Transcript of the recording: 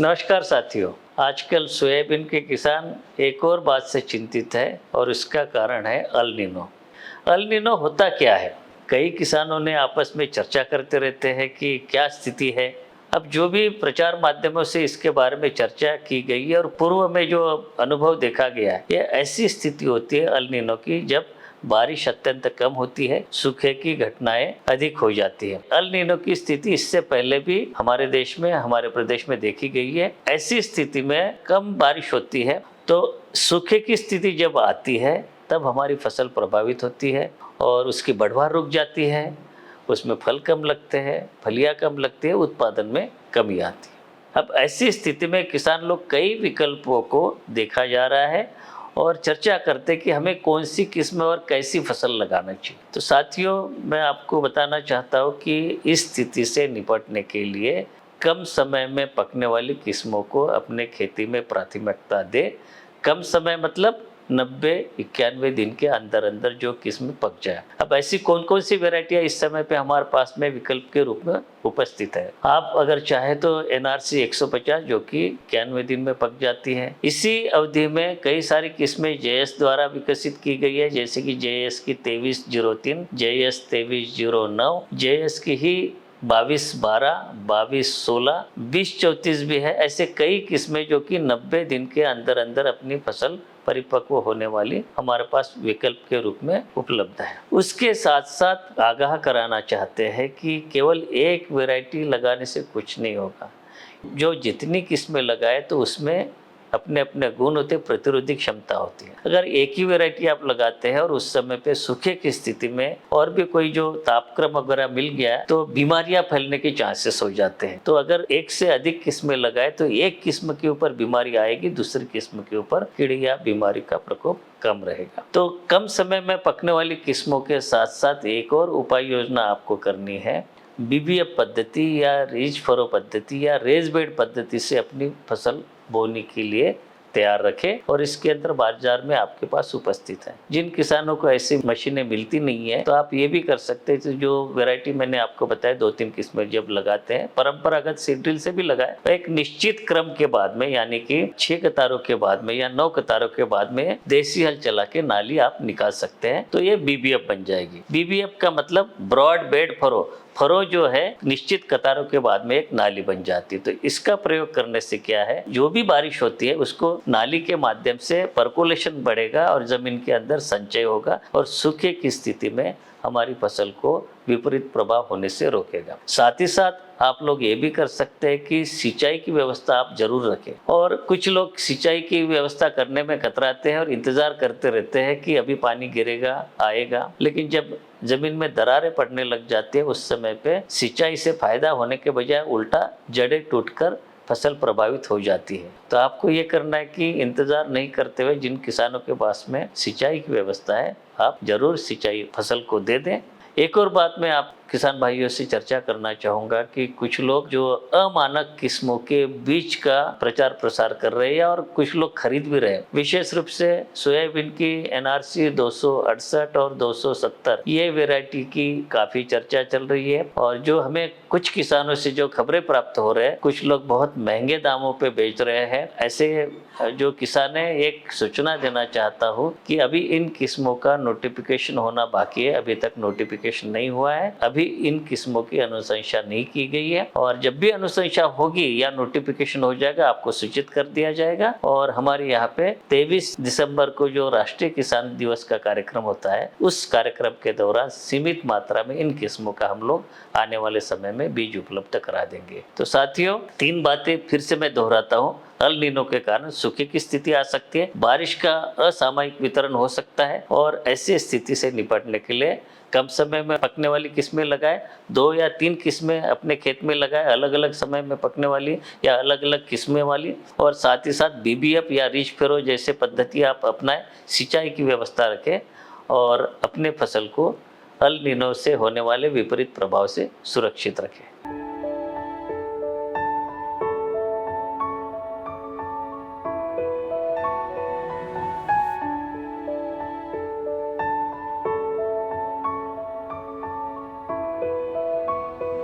नमस्कार साथियों। आजकल सोयाबीन के किसान एक और बात से चिंतित है और इसका कारण है अल नीनो। अल नीनो होता क्या है? कई किसानों ने आपस में चर्चा करते रहते हैं कि क्या स्थिति है। अब जो भी प्रचार माध्यमों से इसके बारे में चर्चा की गई है और पूर्व में जो अनुभव देखा गया है, ये ऐसी स्थिति होती है अल नीनो की जब बारिश अत्यंत कम होती है, सूखे की घटनाएं अधिक हो जाती है। अल नीनो की स्थिति इससे पहले भी हमारे देश में, हमारे प्रदेश में देखी गई है। ऐसी स्थिति में कम बारिश होती है तो सूखे की स्थिति जब आती है तब हमारी फसल प्रभावित होती है और उसकी बढ़वार रुक जाती है, उसमें फल कम लगते हैं, फलियां कम लगती है, उत्पादन में कमी आती है। अब ऐसी स्थिति में किसान लोग कई विकल्पों को देखा जा रहा है और चर्चा करते कि हमें कौन सी किस्म और कैसी फसल लगाना चाहिए। तो साथियों, मैं आपको बताना चाहता हूँ कि इस स्थिति से निपटने के लिए कम समय में पकने वाली किस्मों को अपने खेती में प्राथमिकता दे। कम समय मतलब 90-91 दिन के अंदर अंदर जो किस्म पक जाए। अब ऐसी कौन कौन सी वेराइटियां इस समय पे हमारे पास में विकल्प के रूप में उपस्थित है। आप अगर चाहे तो NRC 150 जो कि 91 दिन में पक जाती है। इसी अवधि में कई सारी किस्में JS द्वारा विकसित की गई है, जैसे कि JS की 2303, JS 2309, JS की ही 2212, 2216, 2034 भी है। ऐसे कई किस्में जो कि 90 दिन के अंदर अंदर अपनी फसल परिपक्व होने वाली हमारे पास विकल्प के रूप में उपलब्ध है। उसके साथ साथ आगाह कराना चाहते हैं कि केवल एक वैरायटी लगाने से कुछ नहीं होगा। जो जितनी किस्में लगाए तो उसमें अपने अपने गुण होते, प्रतिरोधी क्षमता होती है। अगर एक ही वैरायटी आप लगाते हैं और उस समय पे सूखे की स्थिति में और भी कोई जो तापक्रम वगैरह मिल गया है तो बीमारियां फैलने के चांसेस हो जाते हैं। तो अगर एक से अधिक किस्में लगाए तो एक किस्म के ऊपर बीमारी आएगी, दूसरी किस्म के ऊपर कीड़ी या बीमारी का प्रकोप कम रहेगा। तो कम समय में पकने वाली किस्मों के साथ साथ एक और उपाय योजना आपको करनी है। BBF पद्धति या रीज फरो पद्धति या रेज बेड पद्धति से अपनी फसल बोने के लिए तैयार रखें और इसके अंदर बाजार में आपके पास उपस्थित है। जिन किसानों को ऐसी मशीनें मिलती नहीं है तो आप ये भी कर सकते हैं, तो जो वैरायटी मैंने आपको बताया 2-3 किस्में जब लगाते हैं, परंपरागत सीड ड्रिल से भी लगाए तो एक निश्चित क्रम के बाद में, यानी कि 6 कतारों के बाद में या 9 कतारों के बाद में देसी हल चला के नाली आप निकाल सकते हैं, तो ये BBF बन जाएगी। BBF का मतलब ब्रॉड बेड फरो। फरो जो है निश्चित कतारों के बाद में एक नाली बन जाती है। तो इसका प्रयोग करने से क्या है, जो भी बारिश होती है उसको नाली के माध्यम से पर्कुलेशन बढ़ेगा और जमीन के अंदर संचय होगा और सूखे की स्थिति में हमारी फसल को विपरीत प्रभाव होने से रोकेगा। साथ ही साथ आप लोग ये भी कर सकते हैं कि सिंचाई की व्यवस्था आप जरूर रखें। और कुछ लोग सिंचाई की व्यवस्था करने में कतराते हैं और इंतजार करते रहते हैं कि अभी पानी गिरेगा, आएगा, लेकिन जब जमीन में दरारें पड़ने लग जाती है उस समय पे सिंचाई से फायदा होने के बजाय उल्टा जड़ें टूटकर फसल प्रभावित हो जाती है। तो आपको ये करना है कि इंतजार नहीं करते हुए जिन किसानों के पास में सिंचाई की व्यवस्था है आप जरूर सिंचाई फसल को दे दें। एक और बात मैं आप किसान भाइयों से चर्चा करना चाहूँगा कि कुछ लोग जो अमानक किस्मों के बीज का प्रचार प्रसार कर रहे हैं और कुछ लोग खरीद भी रहे हैं। विशेष रूप से सोयाबीन की NRC 268 और 270 ये वैरायटी की काफ़ी चर्चा चल रही है और जो हमें कुछ किसानों से जो खबरें प्राप्त हो रहे हैं, कुछ लोग बहुत महंगे दामों पे बेच रहे हैं। ऐसे जो किसान है, एक सूचना देना चाहता हूँ कि अभी इन किस्मों का नोटिफिकेशन होना बाकी है, अभी तक नोटिफिकेशन नहीं हुआ है। अभी इन किस्मों की अनुशंसा नहीं की गई है और जब भी अनुशंसा होगी या नोटिफिकेशन हो जाएगा आपको सूचित कर दिया जाएगा। और हमारे यहाँ पे 23 दिसंबर को जो राष्ट्रीय किसान दिवस का कार्यक्रम होता है, उस कार्यक्रम के दौरान सीमित मात्रा में इन किस्मों का हम लोग आने वाले समय में बीज उपलब्ध करा देंगे। तो साथियों, 3 बातें फिर से मैं दोहराता हूँ। अल नीनो के कारण सूखे की स्थिति आ सकती है, बारिश का असामयिक वितरण हो सकता है और ऐसी स्थिति से निपटने के लिए कम समय में पकने वाली किस्में लगाए, 2 या 3 किस्में अपने खेत में लगाए, अलग अलग समय में पकने वाली या अलग अलग किस्में वाली, और साथ ही साथ BBF या रीच फेरो जैसे पद्धति आप अपनाएं। सिंचाई की व्यवस्था रखें और अपने फसल को अल नीनो से होने वाले विपरीत प्रभाव से सुरक्षित रखें।